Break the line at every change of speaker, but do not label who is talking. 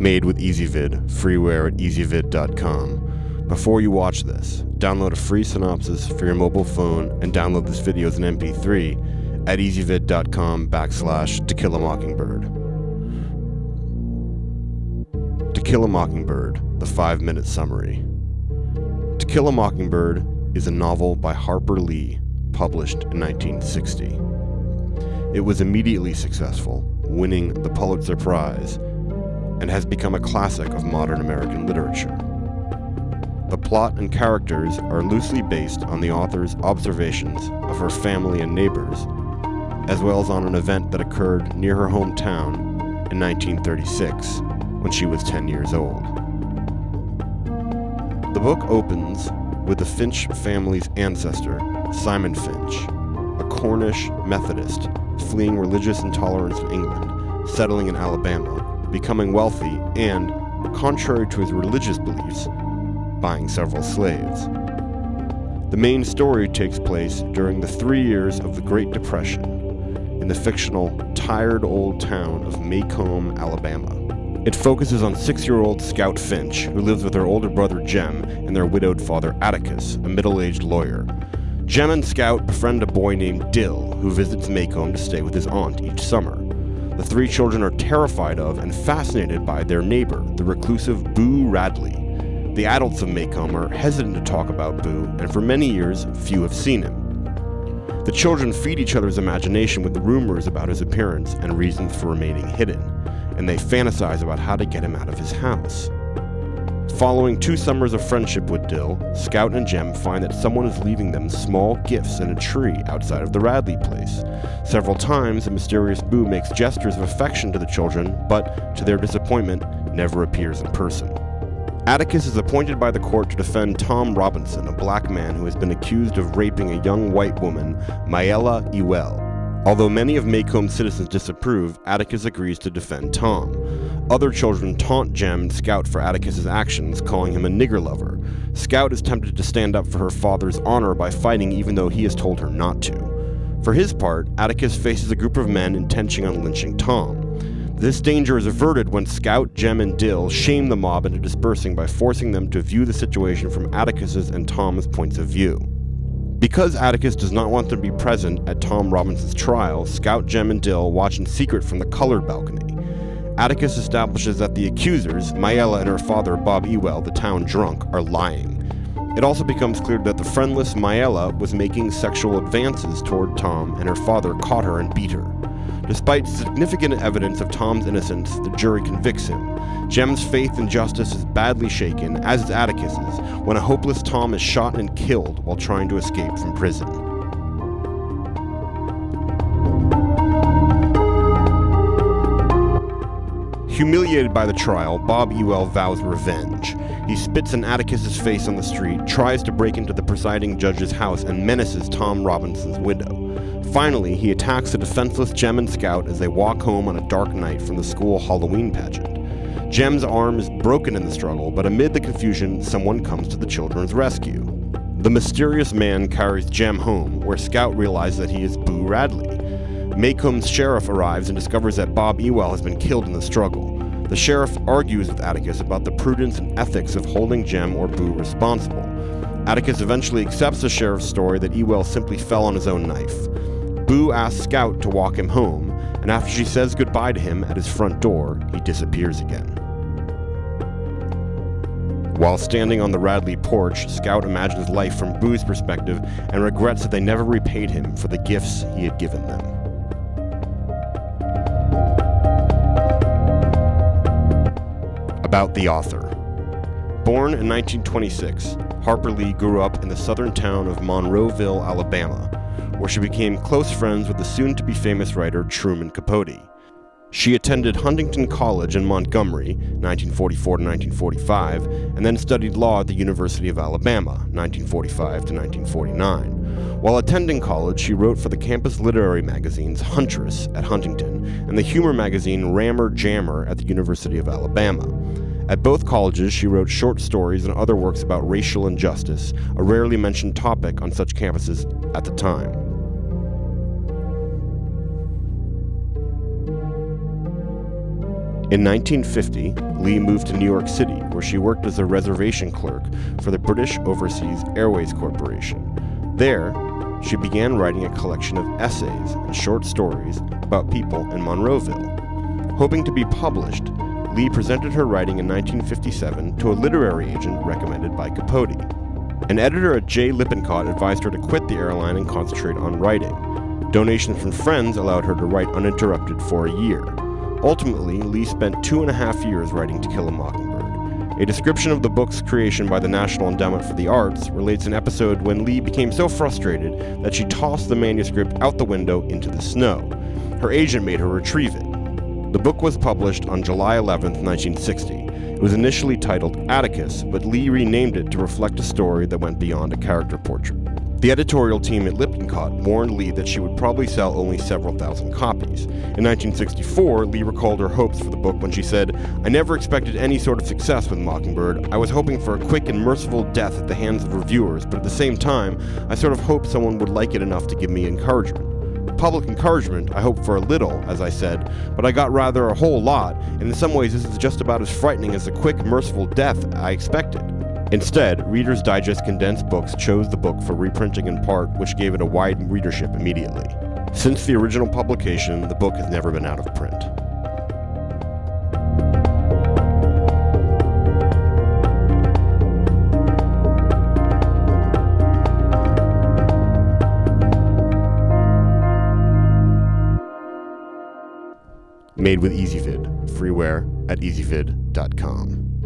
Made with EasyVid, freeware at easyvid.com. Before you watch this, download a free synopsis for your mobile phone and download this video as an MP3 at easyvid.com/To Kill a Mockingbird. To Kill a Mockingbird, the 5-minute summary. To Kill a Mockingbird is a novel by Harper Lee, published in 1960. It was immediately successful, winning the Pulitzer Prize, and has become a classic of modern American literature. The plot and characters are loosely based on the author's observations of her family and neighbors, as well as on an event that occurred near her hometown in 1936, when she was 10 years old. The book opens with the Finch family's ancestor, Simon Finch, a Cornish Methodist fleeing religious intolerance in England, settling in Alabama, becoming wealthy, and, contrary to his religious beliefs, buying several slaves. The main story takes place during the 3 years of the Great Depression in the fictional, tired old town of Macomb, Alabama. It focuses on 6-year-old Scout Finch, who lives with her older brother Jem and their widowed father Atticus, a middle-aged lawyer. Jem and Scout befriend a boy named Dill, who visits Macomb to stay with his aunt each summer. The 3 children are terrified of and fascinated by their neighbor, the reclusive Boo Radley. The adults of Macomb are hesitant to talk about Boo, and for many years, few have seen him. The children feed each other's imagination with rumors about his appearance and reasons for remaining hidden, and they fantasize about how to get him out of his house. Following 2 summers of friendship with Dill, Scout and Jem find that someone is leaving them small gifts in a tree outside of the Radley place. Several times, the mysterious Boo makes gestures of affection to the children, but, to their disappointment, never appears in person. Atticus is appointed by the court to defend Tom Robinson, a black man who has been accused of raping a young white woman, Mayella Ewell. Although many of Macomb's citizens disapprove, Atticus agrees to defend Tom. Other children taunt Jem and Scout for Atticus's actions, calling him a nigger lover. Scout is tempted to stand up for her father's honor by fighting even though he has told her not to. For his part, Atticus faces a group of men intending on lynching Tom. This danger is averted when Scout, Jem, and Dill shame the mob into dispersing by forcing them to view the situation from Atticus's and Tom's points of view. Because Atticus does not want to be present at Tom Robinson's trial, Scout, Jem, and Dill watch in secret from the colored balcony. Atticus establishes that the accusers, Mayella and her father, Bob Ewell, the town drunk, are lying. It also becomes clear that the friendless Mayella was making sexual advances toward Tom, and her father caught her and beat her. Despite significant evidence of Tom's innocence, the jury convicts him. Jem's faith in justice is badly shaken, as is Atticus's, when a hopeless Tom is shot and killed while trying to escape from prison. Humiliated by the trial, Bob Ewell vows revenge. He spits in Atticus's face on the street, tries to break into the presiding judge's house, and menaces Tom Robinson's widow. Finally, he attacks the defenseless Jem and Scout as they walk home on a dark night from the school Halloween pageant. Jem's arm is broken in the struggle, but amid the confusion, someone comes to the children's rescue. The mysterious man carries Jem home, where Scout realizes that he is Boo Radley. Macomb's sheriff arrives and discovers that Bob Ewell has been killed in the struggle. The sheriff argues with Atticus about the prudence and ethics of holding Jem or Boo responsible. Atticus eventually accepts the sheriff's story that Ewell simply fell on his own knife. Boo asks Scout to walk him home, and after she says goodbye to him at his front door, he disappears again. While standing on the Radley porch, Scout imagines life from Boo's perspective and regrets that they never repaid him for the gifts he had given them. About the author. Born in 1926, Harper Lee grew up in the southern town of Monroeville, Alabama, where she became close friends with the soon-to-be famous writer Truman Capote. She attended Huntington College in Montgomery, 1944 to 1945, and then studied law at the University of Alabama, 1945 to 1949. While attending college, she wrote for the campus literary magazines Huntress at Huntington and the humor magazine Rammer Jammer at the University of Alabama. At both colleges, she wrote short stories and other works about racial injustice, a rarely mentioned topic on such campuses at the time. In 1950, Lee moved to New York City, where she worked as a reservation clerk for the British Overseas Airways Corporation. There, she began writing a collection of essays and short stories about people in Monroeville. Hoping to be published, Lee presented her writing in 1957 to a literary agent recommended by Capote. An editor at J. Lippincott advised her to quit the airline and concentrate on writing. Donations from friends allowed her to write uninterrupted for a year. Ultimately, Lee spent 2.5 years writing To Kill a Mockingbird. A description of the book's creation by the National Endowment for the Arts relates an episode when Lee became so frustrated that she tossed the manuscript out the window into the snow. Her agent made her retrieve it. The book was published on July 11, 1960. It was initially titled Atticus, but Lee renamed it to reflect a story that went beyond a character portrait. The editorial team at Lippincott warned Lee that she would probably sell only several thousand copies. In 1964, Lee recalled her hopes for the book when she said, "I never expected any sort of success with Mockingbird. I was hoping for a quick and merciful death at the hands of reviewers, but at the same time, I sort of hoped someone would like it enough to give me encouragement. Public encouragement, I hoped for a little, as I said, but I got rather a whole lot, and in some ways this is just about as frightening as the quick, merciful death I expected." Instead, Reader's Digest condensed books chose the book for reprinting in part, which gave it a wide readership immediately. Since the original publication, the book has never been out of print. Made with EasyVid. Freeware at easyvid.com.